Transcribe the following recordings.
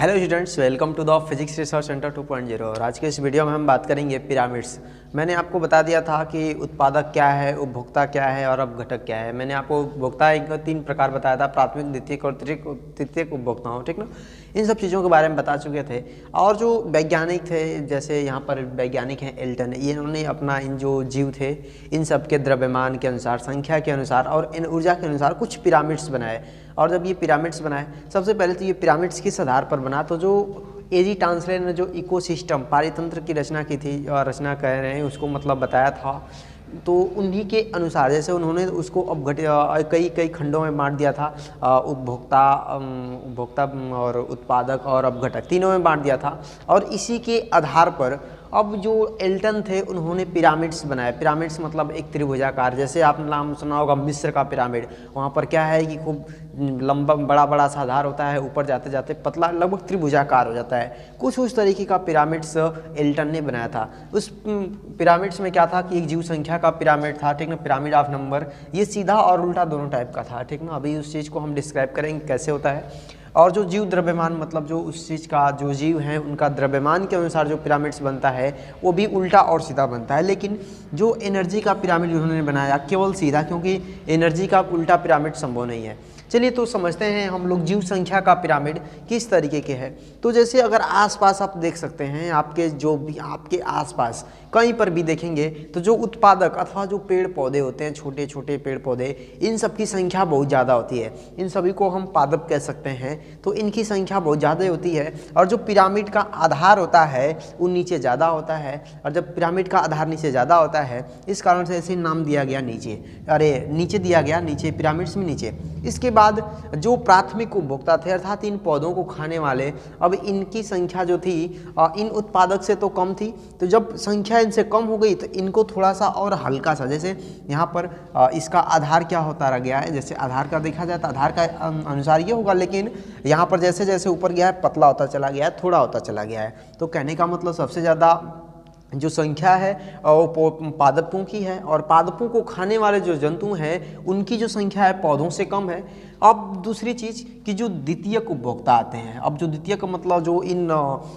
Hello students, welcome to the physics research centre 2.0। और आज के इस वीडियो में हम बात करेंगे पिरामिड्स। मैंने आपको बता दिया था कि उत्पादक क्या है, उपभोक्ता क्या है और अपघटक क्या है। मैंने आपको उपभोक्ता एक 3 प्रकार बताया था, प्राथमिक, द्वितीयक और तृतीयक उपभोक्ताओं, ठीक ना। इन सब चीज़ों के बारे में बता चुके थे। और जो वैज्ञानिक थे, जैसे यहाँ पर वैज्ञानिक हैं एल्टन, इन्होंने अपना इन जो जीव थे इन सब के द्रव्यमान के अनुसार, संख्या के अनुसार और इन ऊर्जा के अनुसार कुछ पिरामिड्स बनाए। और जब ये पिरामिड्स बनाए, सबसे पहले तो ये पिरामिड्स किस आधार पर बना, तो जो एजी टांसले ने जो इकोसिस्टम पारितंत्र की रचना की थी, और रचना कह रहे हैं उसको, मतलब बताया था, तो उन्हीं के अनुसार जैसे उन्होंने उसको कई खंडों में बांट दिया था। उपभोक्ता और उत्पादक और अपघटक तीनों में बांट दिया था। और इसी के आधार पर अब जो एल्टन थे उन्होंने पिरामिड्स बनाए। पिरामिड्स मतलब एक त्रिभुजाकार, जैसे आपने नाम सुना होगा मिस्र का पिरामिड। वहाँ पर क्या है कि खूब लंबा बड़ा सा आधार होता है, ऊपर जाते जाते पतला लगभग त्रिभुजाकार हो जाता है। कुछ उस तरीके का पिरामिड्स एल्टन ने बनाया था। उस पिरामिड्स में क्या था कि एक जीव संख्या का पिरामिड था, ठीक ना, पिरामिड ऑफ नंबर। ये सीधा और उल्टा दोनों टाइप का था, ठीक ना। अभी उस चीज़ को हम डिस्क्राइब करेंगे कैसे होता है। और जो जीव द्रव्यमान, मतलब जो उस चीज़ का जो जीव है उनका द्रव्यमान के अनुसार जो पिरामिड्स बनता है वो भी उल्टा और सीधा बनता है। लेकिन जो एनर्जी का पिरामिड उन्होंने बनाया केवल सीधा, क्योंकि एनर्जी का उल्टा पिरामिड संभव नहीं है। चलिए तो समझते हैं हम लोग जीव संख्या का पिरामिड किस तरीके के है। तो जैसे अगर आसपास आप देख सकते हैं, आपके जो भी आपके आसपास कहीं पर भी देखेंगे तो जो उत्पादक अथवा जो पेड़ पौधे होते हैं, छोटे छोटे पेड़ पौधे, इन सब की संख्या बहुत ज़्यादा होती है। इन सभी को हम पादप कह सकते हैं। तो इनकी संख्या बहुत ज़्यादा होती है। और जो पिरामिड का आधार होता है वो नीचे ज़्यादा होता है। और जब पिरामिड का आधार नीचे ज़्यादा होता है, इस कारण से ऐसे नाम दिया गया नीचे दिया गया, नीचे पिरामिड्स में नीचे। इसके बाद जो प्राथमिक उपभोक्ता थे, अर्थात इन पौधों को खाने वाले, अब इनकी संख्या जो थी इन उत्पादक से तो कम थी। तो जब संख्या इनसे कम हो गई तो इनको थोड़ा सा और हल्का सा, जैसे यहाँ पर इसका आधार क्या होता रह गया है, जैसे आधार का देखा जाए तो आधार का अनुसार ये होगा, लेकिन यहाँ पर जैसे जैसे ऊपर गया है पतला होता चला गया है, थोड़ा होता चला गया है। तो कहने का मतलब सबसे ज़्यादा जो संख्या है वो पादपों की है। और पादपों को खाने वाले जो जंतु हैं उनकी जो संख्या है पौधों से कम है। अब दूसरी चीज़ कि जो द्वितीयक उपभोक्ता आते हैं, अब जो द्वितीयक मतलब जो इन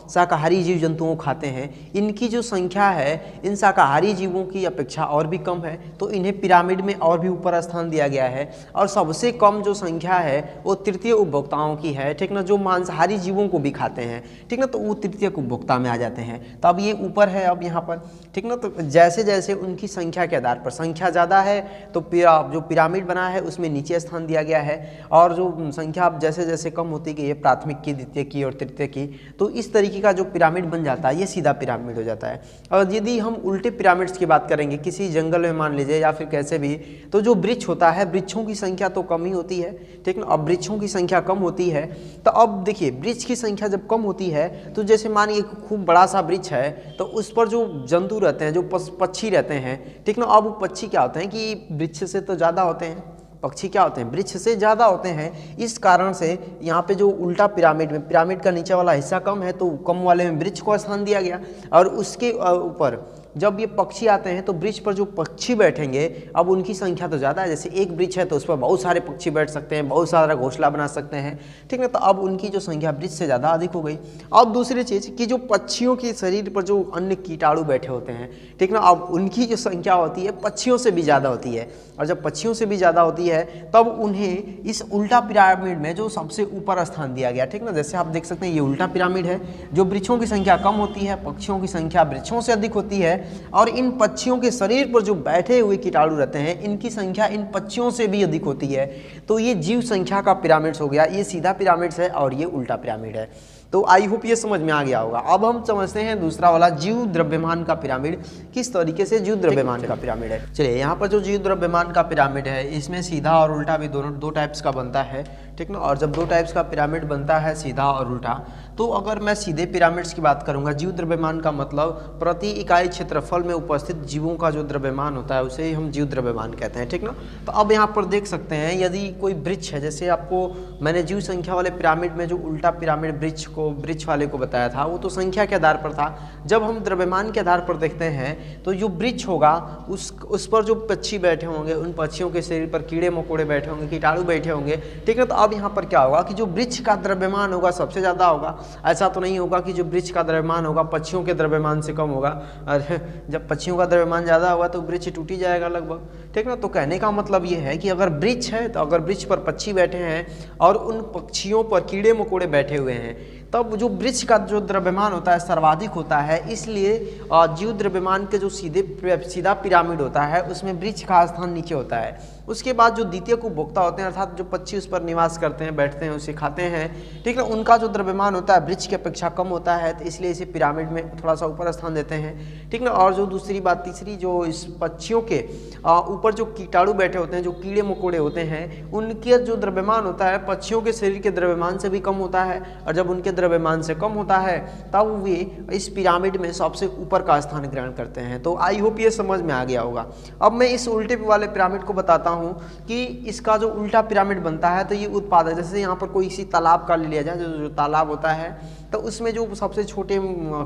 शाकाहारी जीव जंतुओं को खाते हैं, इनकी जो संख्या है इन शाकाहारी जीवों की अपेक्षा और भी कम है। तो इन्हें पिरामिड में और भी ऊपर स्थान दिया गया है। और सबसे कम जो संख्या है वो तृतीय उपभोक्ताओं की है, ठीक ना, जो मांसाहारी जीवों को भी खाते हैं, ठीक ना। तो वो तृतीयक उपभोक्ता में आ जाते हैं। तो अब ये ऊपर है अब यहाँ पर, ठीक ना। तो जैसे जैसे उनकी संख्या के आधार पर, संख्या ज़्यादा है तो जो पिरामिड बना है उसमें नीचे स्थान दिया गया है। और जो संख्या जैसे जैसे कम होती गई है, प्राथमिक की, द्वितीय की और तृतीय की, तो इस तरीके का जो पिरामिड बन जाता है ये सीधा पिरामिड हो जाता है। और यदि हम उल्टे पिरामिड्स की बात करेंगे, किसी जंगल में मान लीजिए या फिर कैसे भी, तो जो वृक्ष होता है, वृक्षों की संख्या तो कम ही होती है, ठीक ना। अब वृक्षों की संख्या कम होती है तो अब देखिए, वृक्ष की संख्या जब कम होती है तो जैसे मानिए खूब बड़ा सा वृक्ष है तो उस पर जो जंतु रहते हैं, जो पक्षी रहते हैं, ठीक ना। अब वो पक्षी क्या होते हैं कि वृक्ष से तो ज़्यादा होते हैं, पक्षी क्या होते हैं, वृक्ष से ज़्यादा होते हैं। इस कारण से यहाँ पे जो उल्टा पिरामिड में, पिरामिड का नीचे वाला हिस्सा कम है तो कम वाले में वृक्ष को स्थान दिया गया। और उसके ऊपर जब ये पक्षी आते हैं तो वृक्ष पर जो पक्षी बैठेंगे, अब उनकी संख्या तो ज़्यादा है। जैसे एक वृक्ष है तो उस पर बहुत सारे पक्षी बैठ सकते हैं, बहुत सारा घोंसला बना सकते हैं, ठीक है। तो अब उनकी जो संख्या वृक्ष से ज़्यादा अधिक हो गई। अब दूसरी चीज़ कि जो पक्षियों के शरीर पर जो अन्य कीटाणु बैठे होते हैं, ठीक ना, अब उनकी जो संख्या होती है पक्षियों से भी ज़्यादा होती है। और जब पक्षियों से भी ज़्यादा होती है तब उन्हें इस उल्टा पिरामिड में जो सबसे ऊपर स्थान दिया गया, ठीक ना। जैसे आप देख सकते हैं ये उल्टा पिरामिड है, जो वृक्षों की संख्या कम होती है, पक्षियों की संख्या वृक्षों से अधिक होती है। और इन पक्षियों के शरीर पर जो बैठे हुए कीटाणु रहते हैं इनकी संख्या इन पक्षियों से भी अधिक होती है। तो ये जीव संख्या का पिरामिड्स हो गया। ये सीधा पिरामिड्स है और ये उल्टा पिरामिड है। तो आई होप ये समझ में आ गया होगा। अब हम समझते हैं दूसरा वाला जीव द्रव्यमान का पिरामिड, किस तरीके से जीव द्रव्यमान का पिरामिड है। चलिए, यहाँ पर जो जीव द्रव्यमान का पिरामिड है इसमें सीधा और उल्टा भी दोनों दो टाइप्स का बनता है, ठीक ना। और जब दो टाइप्स का पिरामिड बनता है, सीधा और उल्टा, तो अगर मैं सीधे पिरामिड्स की बात करूंगा, जीव द्रव्यमान का मतलब प्रति इकाई क्षेत्र क्षेत्रफल में उपस्थित जीवों का जो द्रव्यमान होता है उसे ही हम जीव द्रव्यमान कहते हैं, ठीक ना। तो अब यहाँ पर देख सकते हैं यदि कोई वृक्ष है, जैसे आपको मैंने जीव संख्या वाले पिरामिड में जो उल्टा पिरामिड वृक्ष वाले को बताया था वो तो संख्या के आधार पर था। जब हम द्रव्यमान के आधार पर देखते हैं तो जो वृक्ष होगा उस पर जो पक्षी बैठे होंगे, उन पक्षियों के शरीर पर कीड़े मकोड़े बैठे होंगे, कीटाणु बैठे होंगे, ठीक है। तो अब यहाँ पर क्या होगा कि जो वृक्ष का द्रव्यमान होगा सबसे ज़्यादा होगा। ऐसा तो नहीं होगा कि जो वृक्ष का द्रव्यमान होगा पक्षियों के द्रव्यमान से कम होगा। अरे जब पक्षियों का द्रव्यमान ज़्यादा होगा तो वृक्ष टूट ही जाएगा लगभग, ठीक ना। तो कहने का मतलब ये है कि अगर वृक्ष है तो अगर वृक्ष पर पक्षी बैठे हैं और उन पक्षियों पर कीड़े मकोड़े बैठे हुए हैं तब जो वृक्ष का जो द्रव्यमान होता है सर्वाधिक होता है। इसलिए जीव द्रव्यमान के जो सीधा पिरामिड होता है उसमें वृक्ष का स्थान नीचे होता है। उसके बाद जो द्वितीयक उपभोक्ता होते हैं अर्थात जो पक्षी उस पर निवास करते हैं, बैठते हैं, उसे खाते हैं, ठीक है, उनका जो द्रव्यमान होता है वृक्ष की अपेक्षा कम होता है, तो इसलिए इसे पिरामिड में थोड़ा सा ऊपर स्थान देते हैं, ठीक ना। और जो दूसरी बात तीसरी, जो इस पक्षियों के ऊपर जो कीटाणु बैठे होते हैं, जो कीड़े मकोड़े होते हैं, उनके जो द्रव्यमान होता है पक्षियों के शरीर के द्रव्यमान से भी कम होता है। और जब उनके द्रव्यमान से कम होता है तब वे इस पिरामिड में सबसे ऊपर का स्थान ग्रहण करते हैं। तो आई होप ये समझ में आ गया होगा। अब मैं इस उल्टे वाले पिरामिड को बताता हूँ कि इसका जो उल्टा पिरामिड बनता है तो ये उत्पादक, जैसे यहाँ पर कोई इसी तालाब का ले लिया जाए, जो तालाब होता है तो उसमें जो सबसे छोटे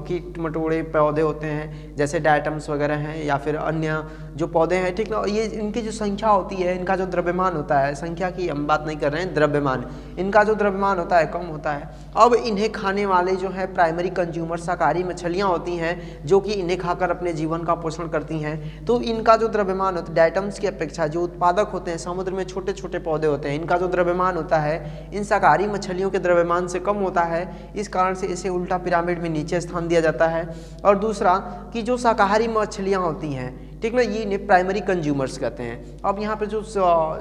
कीट मटोड़े पौधे होते हैं जैसे डायटम्स वगैरह हैं या फिर अन्य जो पौधे हैं, ठीक ना, ये इनकी जो संख्या होती है, इनका जो द्रव्यमान होता है, संख्या की हम बात नहीं कर रहे हैं, द्रव्यमान, इनका जो द्रव्यमान होता है कम होता है। अब इन्हें खाने वाले जो है प्राइमरी कंज्यूमर शाकाहारी मछलियाँ होती हैं जो कि इन्हें खाकर अपने जीवन का पोषण करती हैं। तो इनका जो द्रव्यमान होता है डायटम्स की अपेक्षा जो उत्पादक होते हैं समुद्र में छोटे छोटे पौधे होते हैं, इनका जो द्रव्यमान होता है इन शाकाहारी मछलियों के द्रव्यमान से कम होता है। इस कारण से इसे उल्टा पिरामिड में नीचे स्थान दिया जाता है। और दूसरा कि जो शाकाहारी मछलियाँ होती हैं, ठीक ना, ये इन्हें प्राइमरी कंज्यूमर्स कहते हैं। अब यहाँ पे जो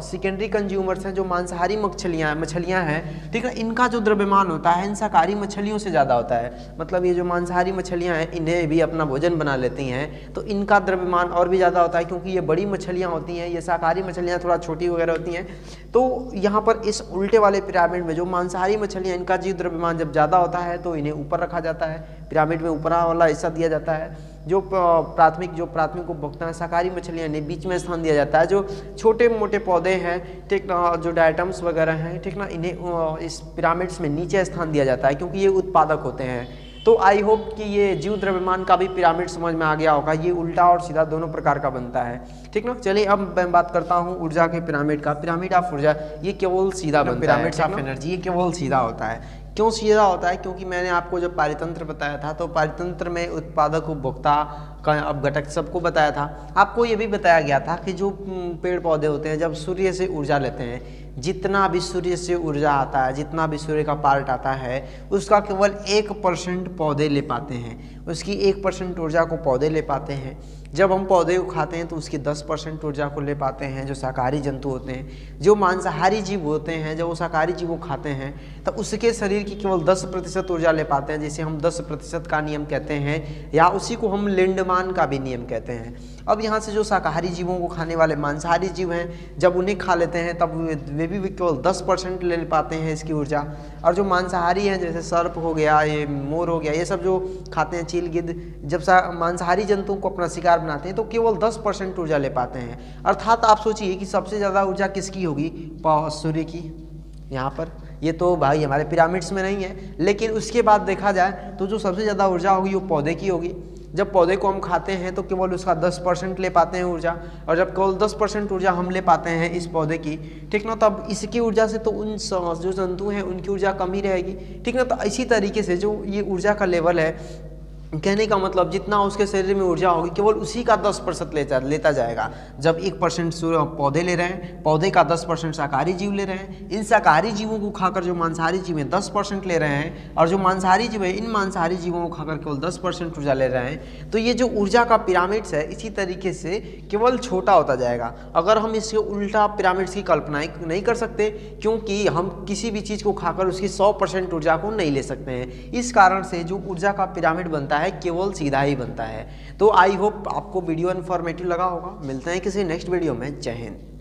सेकेंडरी कंज्यूमर्स हैं, जो मांसाहारी मछलियाँ हैं, ठीक है, इनका जो द्रव्यमान होता है इन शाकाहारी मछलियों से ज़्यादा होता है। मतलब ये जो मांसाहारी मछलियाँ हैं इन्हें भी अपना भोजन बना लेती हैं तो इनका द्रव्यमान और भी ज़्यादा होता है क्योंकि ये बड़ी मछलियाँ होती हैं, ये शाकाहारी मछलियाँ थोड़ा छोटी वगैरह होती हैं। तो यहाँ पर इस उल्टे वाले पिरामिड में जो मांसाहारी मछलियाँ, इनका जीव द्रव्यमान जब ज़्यादा होता है तो इन्हें ऊपर रखा जाता है, पिरामिड में ऊपर वाला हिस्सा दिया जाता है। जो प्राथमिक उपभोक्ता है शाकाहारी मछलियाँ ने बीच में स्थान दिया जाता है। जो छोटे मोटे पौधे हैं, ठीक ना, जो डायटम्स वगैरह हैं, ठीक ना, इन्हें इस पिरामिड्स में नीचे स्थान दिया जाता है क्योंकि ये उत्पादक होते हैं। तो आई होप कि ये जीव द्रव्यमान का भी पिरामिड समझ में आ गया होगा। ये उल्टा और सीधा दोनों प्रकार का बनता है, ठीक ना। चलिए अब मैं बात करता हूँ ऊर्जा के पिरामिड का। पिरामिड ऑफ ऊर्जा ये केवल सीधा बनता है, पिरामिड्स ऑफ एनर्जी ये केवल सीधा होता है। क्यों सीधा होता है? क्योंकि मैंने आपको जब पारितंत्र बताया था तो पारितंत्र में उत्पादक उपभोक्ता का अपघटक सबको बताया था। आपको ये भी बताया गया था कि जो पेड़ पौधे होते हैं जब सूर्य से ऊर्जा लेते हैं, जितना भी सूर्य से ऊर्जा आता है, जितना भी सूर्य का पार्ट आता है उसका केवल 1% पौधे ले पाते हैं, उसकी 1% ऊर्जा को पौधे ले पाते हैं। जब हम पौधे को खाते हैं तो उसकी 10% ऊर्जा को ले पाते हैं जो शाकाहारी जंतु होते हैं। जो मांसाहारी जीव होते हैं जब वो शाकाहारी जीव को खाते हैं तो उसके शरीर की केवल 10% ऊर्जा ले पाते हैं, जिसे हम 10% का नियम कहते हैं या उसी को हम लिंडमान का भी नियम कहते हैं। अब यहाँ से जो शाकाहारी जीवों को खाने वाले मांसाहारी जीव हैं जब उन्हें खा लेते हैं तब वे भी केवल 10% ले पाते हैं इसकी ऊर्जा। और जो मांसाहारी हैं जैसे सर्प हो गया, ये मोर हो गया, ये सब जो खाते हैं, चील गिद्ध, जब मांसाहारी जंतुओं को अपना शिकार बनाते हैं तो केवल 10% ऊर्जा ले पाते हैं। अर्थात आप सोचिए कि सबसे ज़्यादा ऊर्जा किसकी होगी? सूर्य की। यहाँ पर ये तो भाई हमारे पिरामिड्स में नहीं है, लेकिन उसके बाद देखा जाए तो जो सबसे ज़्यादा ऊर्जा होगी वो पौधे की होगी। जब पौधे को हम खाते हैं तो केवल उसका 10% ले पाते हैं ऊर्जा, और जब केवल 10% ऊर्जा हम ले पाते हैं इस पौधे की, ठीक ना, तब इसकी ऊर्जा से तो उन जो जंतु हैं उनकी ऊर्जा कम ही रहेगी, ठीक ना। तो इसी तरीके से जो ये ऊर्जा का लेवल है, कहने का मतलब जितना उसके शरीर में ऊर्जा होगी केवल उसी का 10% लेता जाएगा। जब 1% पौधे ले रहे हैं, पौधे का 10% शाकाहारी जीव ले रहे हैं, इन शाकाहारी जीवों को खाकर जो मांसाहारी जीव हैं 10% ले रहे हैं, और जो मांसाहारी जीव है इन मांसाहारी जीवों को खाकर केवल 10% ऊर्जा ले रहे हैं। तो ये जो ऊर्जा का पिरामिड्स है इसी तरीके से केवल छोटा होता जाएगा। अगर हम इसके उल्टा पिरामिड्स की कल्पना नहीं कर सकते, क्योंकि हम किसी भी चीज़ को खाकर उसकी 100% ऊर्जा को नहीं ले सकते हैं। इस कारण से जो ऊर्जा का पिरामिड बनता है केवल सीधा ही बनता है। तो आई होप आपको वीडियो इन्फॉर्मेटिव लगा होगा। मिलते हैं किसी नेक्स्ट वीडियो में। जय हिंद।